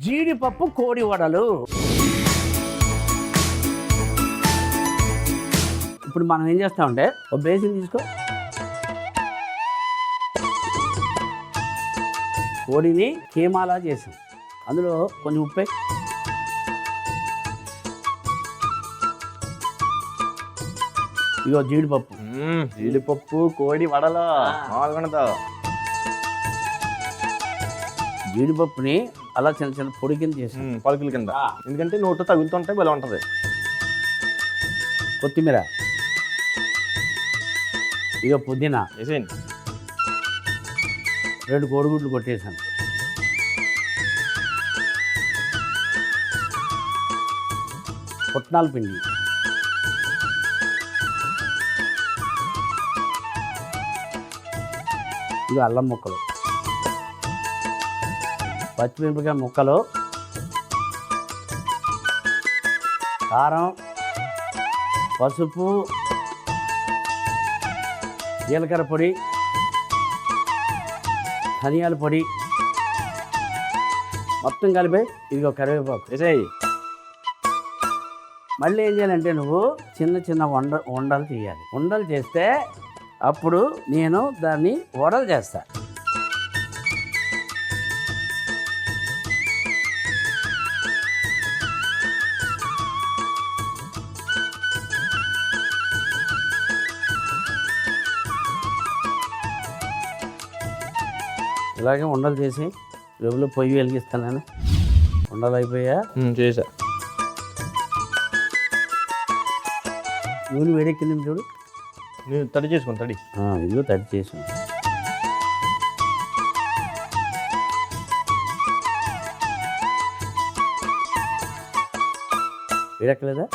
జీడిపప్పు కోడి వడలు. ఇప్పుడు మనం ఏం చేస్తామంటే ఒక బేసిన్ తీసుకో, కోడిని కీమాలా చేసాం, అందులో కొంచెం ఉప్పే, ఇగో జీడిపప్పు. జీడిపప్పు కోడి వడలో మామూలుగా జీడిపప్పుని అలా చిన్న చిన్న పొడి కింద చేసాం, పలుకుల కింద, ఎందుకంటే నోట్లో తగులుతుంటే భలే ఉంటుంది. కొత్తిమీర, ఇక పుదీనా వేసేయండి. 2 కోడిగుడ్లు కొట్టేసాను, పుట్నాల పిండి, ఇక అల్లం ముక్కలు, పచ్చిమిరపకాయ ముక్కలు, కారం, పసుపు, జీలకర్ర పొడి, ధనియాల పొడి మొత్తం కలిపి ఇదిగో కరివేపాకు వేసేయి. మళ్ళీ ఏం చేయాలంటే నువ్వు చిన్న చిన్న ఉండలు చేయాలి. ఉండలు చేస్తే అప్పుడు నేను దాన్ని వడలు చేస్తా. ఇలాగే ఉండలు చేసి రేపులో పొయ్యి వెలిగిస్తాను నేను. ఉండలు అయిపోయా చేసా. నూనె వేడెక్కింది చూడు, నేను తడి చేసుకోండి. తడి ఇదిగో తడి చేసాను. వేడెక్కలేదా?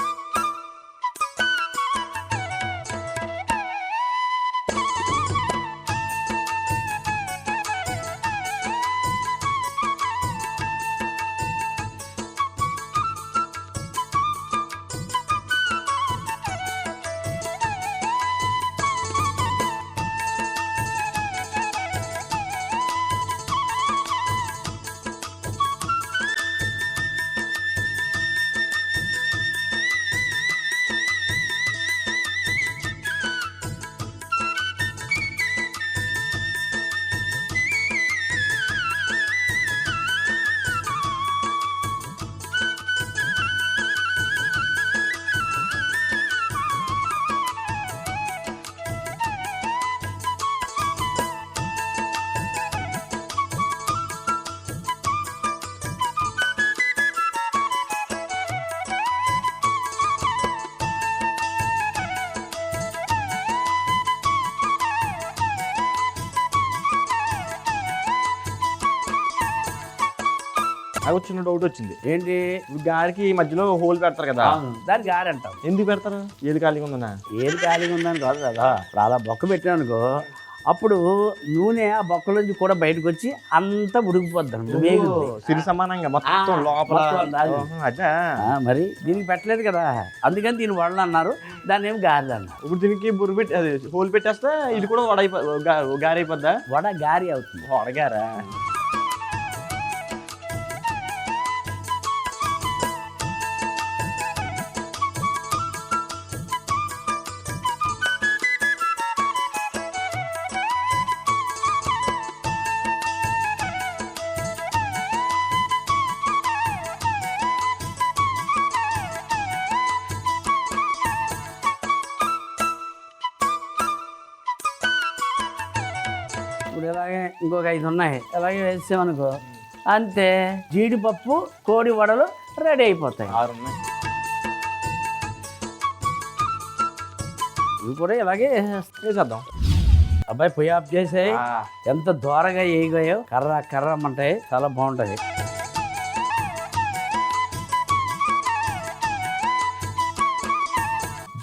నాకు చిన్న డౌట్ వచ్చింది. ఏంటి? గారికి మధ్యలో హోల్ పెడతారు కదా, దానికి గారి అంటాం. ఎందుకు పెడతారు? ఏది ఖాళీగా ఉందన్నా? ఏది ఖాళీగా ఉందని కాదు కదా. ఇప్పుడు అలా బొక్క పెట్టానుకో, అప్పుడు నూనె ఆ బొక్క నుంచి కూడా బయటకు వచ్చి అంతా ఉడికిపోద్ది, సిరి సమానంగా మొత్తం లోపల. అదే మరి దీనికి పెట్టలేదు కదా, అందుకని దీన్ని వడలు అన్నారు, దాన్ని ఏమి గారెలు అన్నారు. ఇప్పుడు దీనికి బుర్ర పెట్టి అది హోల్ పెట్టేస్తే ఇది కూడా గారి అయిపోద్దా? వడ గారి అవుతుంది. వడగారా? ఇప్పుడు ఇలాగే ఇంకొక 5 ఉన్నాయి, ఇలాగే వేసామనుకో అంతే, జీడిపప్పు కోడి వడలు రెడీ అయిపోతాయి. 6 ఉన్నాయి. ఇవి కూడా ఇలాగే వేసేద్దాం. అబ్బాయి పొయ్యి ఆఫ్ చేసాయి. ఎంత దూరగా వేయగాయో, కర్ర కర్రమంటాయి, చాలా బాగుంటాయి.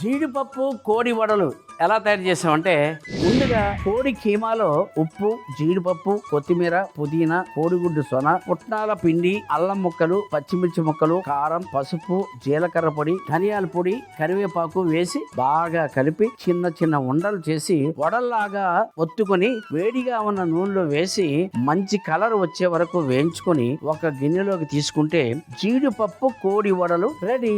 జీడిపప్పు కోడి వడలు ఎలా తయారు చేసామంటే, ముందుగా కోడి కీమాలో ఉప్పు, జీడిపప్పు, కొత్తిమీర, పుదీనా, కోడిగుడ్డు సొన, పుట్నాల పిండి, అల్లం ముక్కలు, పచ్చిమిర్చి ముక్కలు, కారం, పసుపు, జీలకర్ర పొడి, ధనియాల పొడి, కరివేపాకు వేసి బాగా కలిపి చిన్న చిన్న ఉండలు చేసి వడల్లాగా ఒత్తుకొని వేడిగా ఉన్న నూనెలో వేసి మంచి కలర్ వచ్చే వరకు వేయించుకొని ఒక గిన్నెలోకి తీసుకుంటే జీడిపప్పు కోడి వడలు రెడీ.